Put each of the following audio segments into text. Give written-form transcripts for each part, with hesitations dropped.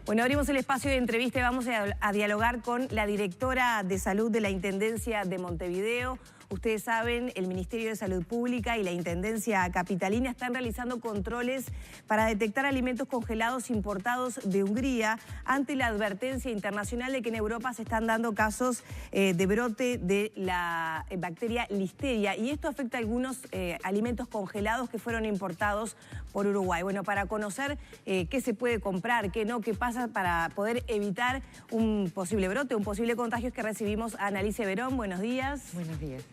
Bueno, abrimos el espacio de entrevista y vamos a dialogar con la directora de Salud de la Intendencia de Montevideo. Ustedes saben, el Ministerio de Salud Pública y la Intendencia Capitalina están realizando controles para detectar alimentos congelados importados de Hungría ante la advertencia internacional de que en Europa se están dando casos de brote de la bacteria Listeria, y esto afecta a algunos alimentos congelados que fueron importados por Uruguay. Bueno, para conocer qué se puede comprar, qué no, qué pasa para poder evitar un posible brote, un posible contagio, es que recibimos a Analice Verón. Buenos días. Buenos días.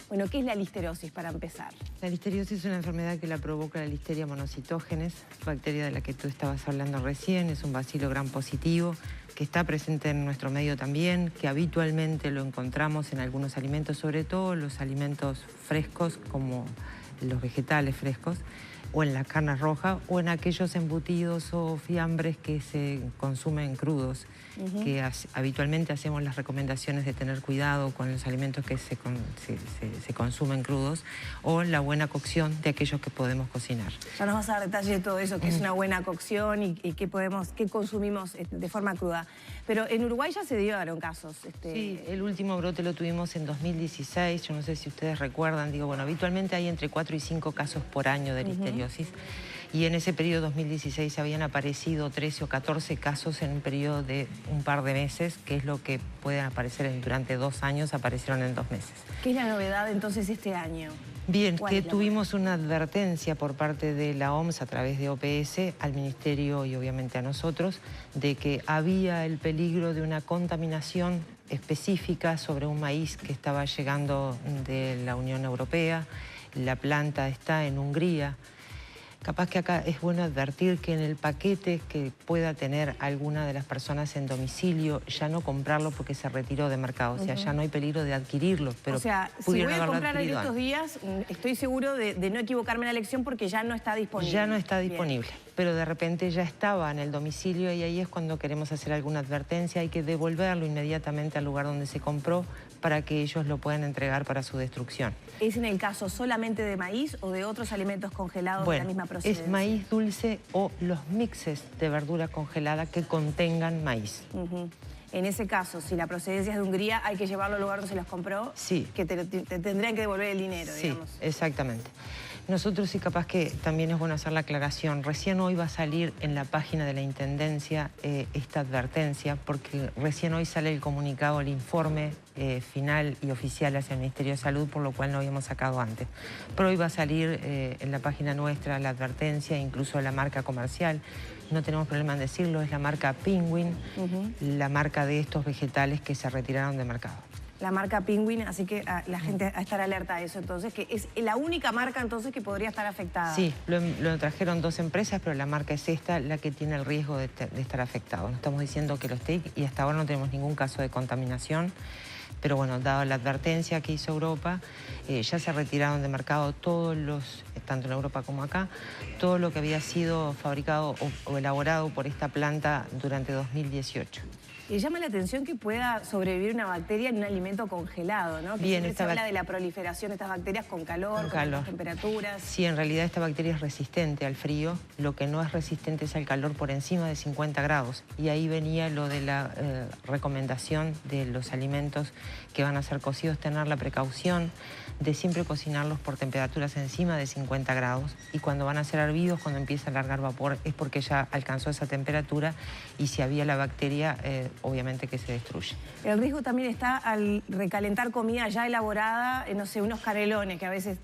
Bueno, ¿qué es la listeriosis para empezar? La listeriosis es una enfermedad que la provoca la Listeria monocytogenes, bacteria de la que tú estabas hablando recién. Es un bacilo gram positivo que está presente en nuestro medio también, que habitualmente lo encontramos en algunos alimentos, sobre todo los alimentos frescos como los vegetales frescos, o en la carne roja, o en aquellos embutidos o fiambres que se consumen crudos, que habitualmente hacemos las recomendaciones de tener cuidado con los alimentos que se consumen crudos, o la buena cocción de aquellos que podemos cocinar. Ya nos vas a dar detalle de todo eso, que es una buena cocción y qué consumimos de forma cruda. Pero en Uruguay ya se dieron casos. Sí, el último brote lo tuvimos en 2016, yo no sé si ustedes recuerdan, bueno, habitualmente hay entre 4 y 5 casos por año de listeriosis. Y en ese periodo 2016 habían aparecido 13 o 14 casos en un periodo de un par de meses, que es lo que pueden aparecer durante 2 años, aparecieron en 2 meses. ¿Qué es la novedad entonces este año? Bien, que tuvimos una advertencia por parte de la OMS a través de OPS al Ministerio y obviamente a nosotros de que había el peligro de una contaminación específica sobre un maíz que estaba llegando de la Unión Europea. La planta está en Hungría. Capaz que acá es bueno advertir que en el paquete que pueda tener alguna de las personas en domicilio, ya no comprarlo porque se retiró de mercado. O sea, ya no hay peligro de adquirirlo. Pero o sea, si voy a comprar en estos días, estoy seguro de no equivocarme en la elección porque ya no está disponible. Ya no está disponible. Pero de repente ya estaba en el domicilio y ahí es cuando queremos hacer alguna advertencia. Hay que devolverlo inmediatamente al lugar donde se compró para que ellos lo puedan entregar para su destrucción. ¿Es en el caso solamente de maíz o de otros alimentos congelados de la misma procedencia? Es maíz dulce o los mixes de verdura congelada que contengan maíz. En ese caso, si la procedencia es de Hungría, hay que llevarlo al lugar donde se los compró, sí, que te tendrían que devolver el dinero, digamos. Sí, exactamente. Nosotros sí, capaz que también es bueno hacer la aclaración. Recién hoy va a salir en la página de la Intendencia esta advertencia, porque recién hoy sale el comunicado, el informe final y oficial hacia el Ministerio de Salud, por lo cual no habíamos sacado antes. Pero hoy va a salir en la página nuestra la advertencia, incluso la marca comercial. No tenemos problema en decirlo, es la marca Penguin, la marca de estos vegetales que se retiraron de mercado. La marca Penguin, así que la gente a estar alerta a eso entonces, que es la única marca entonces que podría estar afectada. Sí, lo trajeron 2 empresas, pero la marca es esta la que tiene el riesgo de estar afectado. No estamos diciendo que lo esté y hasta ahora no tenemos ningún caso de contaminación, pero bueno, dado la advertencia que hizo Europa, ya se retiraron de mercado todos los, tanto en Europa como acá, todo lo que había sido fabricado o elaborado por esta planta durante 2018. Y llama la atención que pueda sobrevivir una bacteria en un alimento congelado, ¿no? Que bien, se habla de la proliferación de estas bacterias con calor, con altas temperaturas. Sí, en realidad esta bacteria es resistente al frío, lo que no es resistente es al calor por encima de 50 grados. Y ahí venía lo de la recomendación de los alimentos que van a ser cocidos, tener la precaución de siempre cocinarlos por temperaturas encima de 50 grados. Y cuando van a ser hervidos, cuando empieza a largar vapor, es porque ya alcanzó esa temperatura y si había la bacteria, obviamente que se destruye. El riesgo también está al recalentar comida ya elaborada, no sé, unos canelones que a veces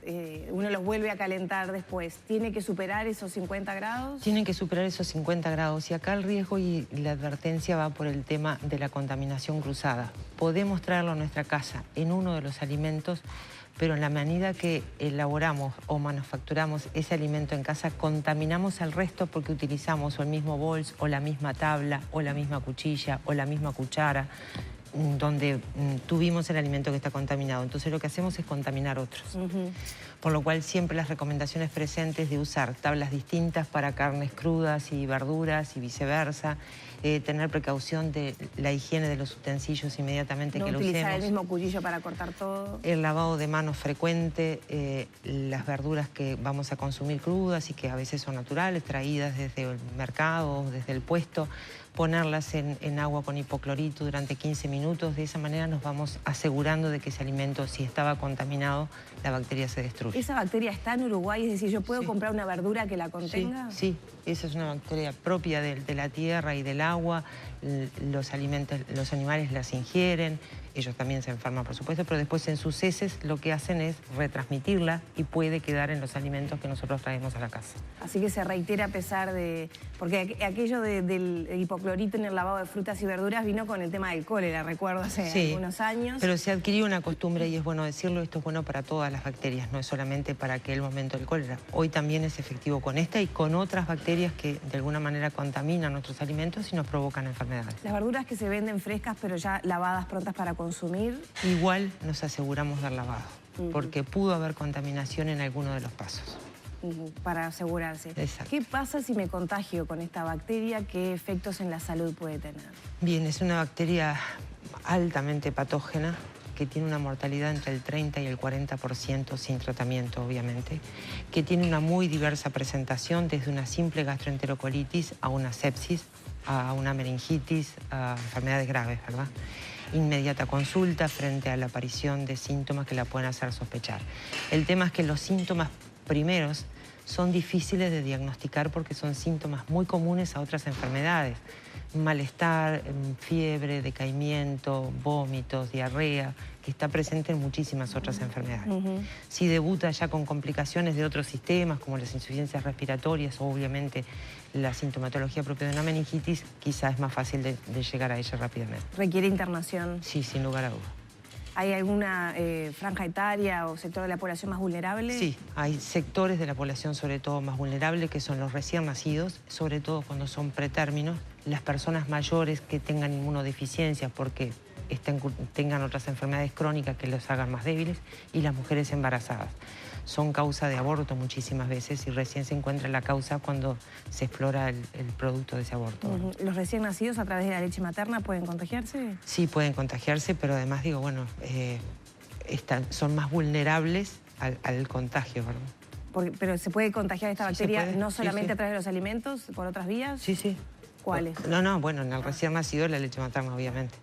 uno los vuelve a calentar después. ¿Tiene que superar esos 50 grados? Tienen que superar esos 50 grados y acá el riesgo y la advertencia va por el tema de la contaminación cruzada. Podemos traerlo a nuestra casa en uno de los alimentos, pero en la medida que elaboramos o manufacturamos ese alimento en casa, contaminamos el resto porque utilizamos o el mismo bols, o la misma tabla, o la misma cuchilla, o la misma cuchara, donde tuvimos el alimento que está contaminado. Entonces lo que hacemos es contaminar otros. Por lo cual siempre las recomendaciones presentes de usar tablas distintas para carnes crudas y verduras y viceversa, tener precaución de la higiene de los utensilios inmediatamente que lo usemos. No utilizar el mismo cuchillo para cortar todo. El lavado de manos frecuente, las verduras que vamos a consumir crudas y que a veces son naturales, traídas desde el mercado, desde el puesto, ponerlas en agua con hipoclorito durante 15 minutos. De esa manera nos vamos asegurando de que ese alimento, si estaba contaminado, la bacteria se destruye. ¿Esa bacteria está en Uruguay? Es decir, ¿yo puedo comprar una verdura que la contenga? Sí, esa es una bacteria propia de la tierra y del agua. Los animales las ingieren, ellos también se enferman, por supuesto, pero después en sus heces lo que hacen es retransmitirla y puede quedar en los alimentos que nosotros traemos a la casa. Así que se reitera a pesar de... Porque aquello del hipoclorito en el lavado de frutas y verduras vino con el tema del cólera, recuerdo, hace algunos años. Pero se adquirió una costumbre, y es bueno decirlo, esto es bueno para todas las bacterias, no es solamente para aquel momento del cólera. Hoy también es efectivo con esta y con otras bacterias que de alguna manera contaminan nuestros alimentos y nos provocan enfermedades. Las verduras que se venden frescas pero ya lavadas, prontas para consumir. Igual nos aseguramos del lavado, porque pudo haber contaminación en alguno de los pasos. Para asegurarse. Exacto. ¿Qué pasa si me contagio con esta bacteria? ¿Qué efectos en la salud puede tener? Bien, es una bacteria altamente patógena que tiene una mortalidad entre el 30 y el 40% sin tratamiento, obviamente, que tiene una muy diversa presentación, desde una simple gastroenterocolitis a una sepsis, a una meningitis, a enfermedades graves, ¿verdad? Inmediata consulta frente a la aparición de síntomas que la pueden hacer sospechar. El tema es que los síntomas primeros son difíciles de diagnosticar porque son síntomas muy comunes a otras enfermedades. Malestar, fiebre, decaimiento, vómitos, diarrea, que está presente en muchísimas otras enfermedades. Si debuta ya con complicaciones de otros sistemas, como las insuficiencias respiratorias o obviamente la sintomatología propia de una meningitis, quizás es más fácil de llegar a ella rápidamente. ¿Requiere internación? Sí, sin lugar a dudas. ¿Hay alguna franja etaria o sector de la población más vulnerable? Sí, hay sectores de la población sobre todo más vulnerable, que son los recién nacidos, sobre todo cuando son pretérminos, las personas mayores que tengan inmunodeficiencias porque tengan otras enfermedades crónicas que los hagan más débiles, y las mujeres embarazadas. Son causa de aborto muchísimas veces y recién se encuentra la causa cuando se explora el producto de ese aborto. ¿Los recién nacidos a través de la leche materna pueden contagiarse? Sí, pueden contagiarse, pero además digo, bueno, son más vulnerables al contagio, ¿verdad? ¿Pero se puede contagiar esta bacteria no solamente a través de los alimentos, por otras vías? Sí, sí. ¿Cuáles? No, bueno, en el recién nacido la leche materna, obviamente.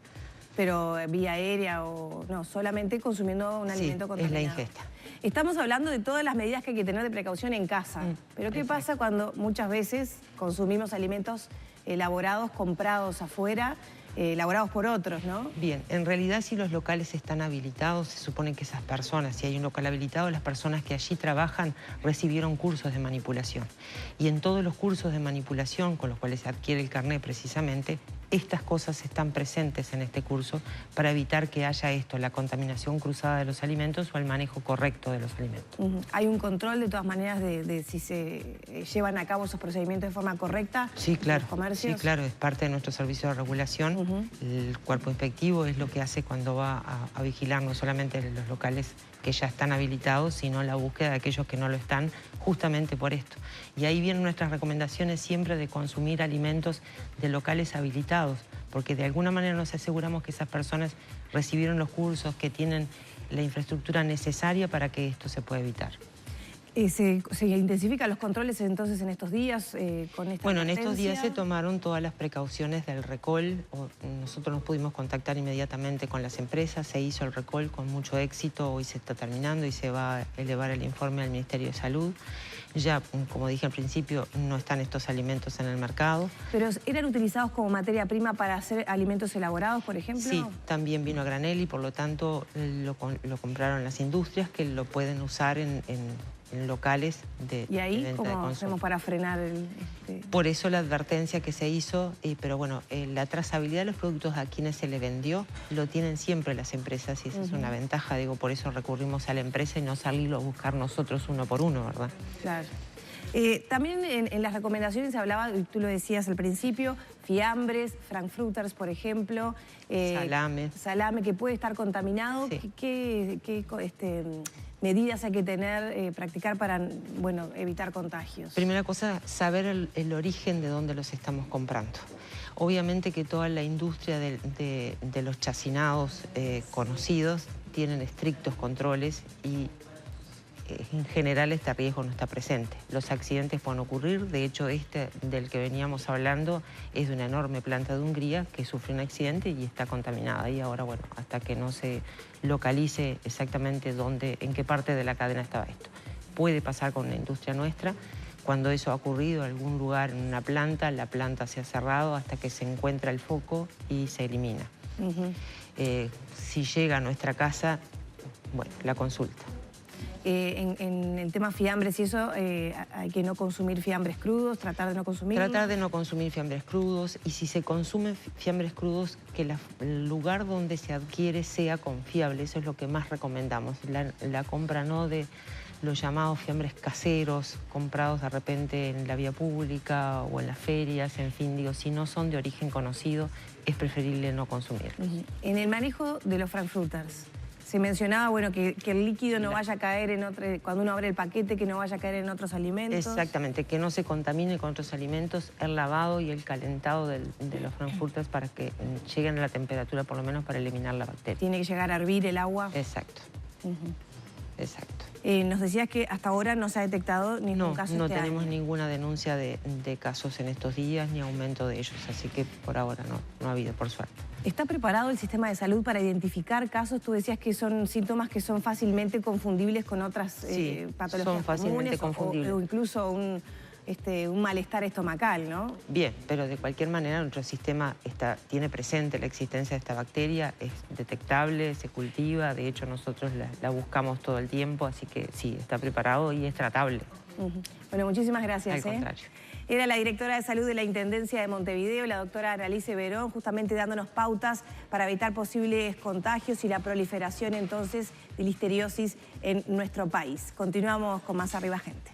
¿Pero vía aérea o no? Solamente consumiendo un alimento contaminado. Es la ingesta. Estamos hablando de todas las medidas que hay que tener de precaución en casa. Pero ¿qué pasa cuando muchas veces consumimos alimentos elaborados, comprados afuera, elaborados por otros, ¿no? Bien, en realidad si los locales están habilitados, se supone que esas personas, si hay un local habilitado, las personas que allí trabajan recibieron cursos de manipulación. Y en todos los cursos de manipulación con los cuales se adquiere el carnet precisamente, estas cosas están presentes en este curso para evitar que haya la contaminación cruzada de los alimentos o el manejo correcto de los alimentos. ¿Hay un control de todas maneras de si se llevan a cabo esos procedimientos de forma correcta? Sí, claro. ¿En los comercios? Sí, claro, es parte de nuestro servicio de regulación. El cuerpo inspectivo es lo que hace cuando va a vigilar no solamente los locales que ya están habilitados, sino la búsqueda de aquellos que no lo están, justamente por esto. Y ahí vienen nuestras recomendaciones siempre de consumir alimentos de locales habilitados, porque de alguna manera nos aseguramos que esas personas recibieron los cursos, que tienen la infraestructura necesaria para que esto se pueda evitar. ¿Se intensifican los controles entonces en estos días con esta Bueno, advertencia? en estos días se tomaron todas las precauciones del recall. Nosotros nos pudimos contactar inmediatamente con las empresas, se hizo el recall con mucho éxito, hoy se está terminando y se va a elevar el informe al Ministerio de Salud. Ya, como dije al principio, no están estos alimentos en el mercado. ¿Pero eran utilizados como materia prima para hacer alimentos elaborados, por ejemplo? Sí, también vino a granel y por lo tanto lo compraron las industrias que lo pueden usar en locales de ¿Y ahí venta de cómo consumo. hacemos para frenar el...? Por eso la advertencia que se hizo, pero bueno, la trazabilidad de los productos a quienes se le vendió lo tienen siempre las empresas y esa es una ventaja, digo, por eso recurrimos a la empresa y no salirlo a buscar nosotros uno por uno, ¿verdad? Claro. También en las recomendaciones se hablaba, y tú lo decías al principio, fiambres, frankfurters, por ejemplo. Salame. Salame que puede estar contaminado. Sí. ¿Qué medidas hay que tener, practicar para evitar contagios? Primera cosa, saber el origen de dónde los estamos comprando. Obviamente que toda la industria de los chacinados conocidos tienen estrictos controles y en general este riesgo no está presente. Los accidentes pueden ocurrir, de hecho este del que veníamos hablando es de una enorme planta de Hungría que sufrió un accidente y está contaminada. Y ahora, bueno, hasta que no se localice exactamente dónde, en qué parte de la cadena estaba esto. Puede pasar con una industria nuestra. Cuando eso ha ocurrido en algún lugar, en una planta, la planta se ha cerrado hasta que se encuentra el foco y se elimina. Si llega a nuestra casa, bueno, la consulta. En el tema fiambres y eso, hay que no consumir fiambres crudos, tratar de no consumirlos. Tratar de no consumir fiambres crudos, y si se consumen fiambres crudos, que el lugar donde se adquiere sea confiable. Eso es lo que más recomendamos. La compra no de los llamados fiambres caseros, comprados de repente en la vía pública o en las ferias, en fin, digo, si no son de origen conocido, es preferible no consumirlos. En el manejo de los frankfurters, se mencionaba, bueno, que el líquido no vaya a caer en otro, cuando uno abre el paquete, que no vaya a caer en otros alimentos. Exactamente, que no se contamine con otros alimentos, el lavado y el calentado de los frankfurters para que lleguen a la temperatura, por lo menos para eliminar la bacteria. Tiene que llegar a hervir el agua. Exacto. Exacto. Nos decías que hasta ahora no se ha detectado ningún caso No este tenemos año. ninguna denuncia de casos en estos días ni aumento de ellos, así que por ahora no ha habido, por suerte. ¿Está preparado el sistema de salud para identificar casos? Tú decías que son síntomas que son fácilmente confundibles con otras patologías son fácilmente confundibles. O incluso un malestar estomacal, ¿no? Bien, pero de cualquier manera nuestro sistema tiene presente la existencia de esta bacteria, es detectable, se cultiva, de hecho nosotros la buscamos todo el tiempo, así que sí, está preparado y es tratable. Bueno, muchísimas gracias. Al contrario. Era la directora de salud de la Intendencia de Montevideo, la doctora Annalice Verón, justamente dándonos pautas para evitar posibles contagios y la proliferación entonces de listeriosis en nuestro país. Continuamos con más Arriba Gente.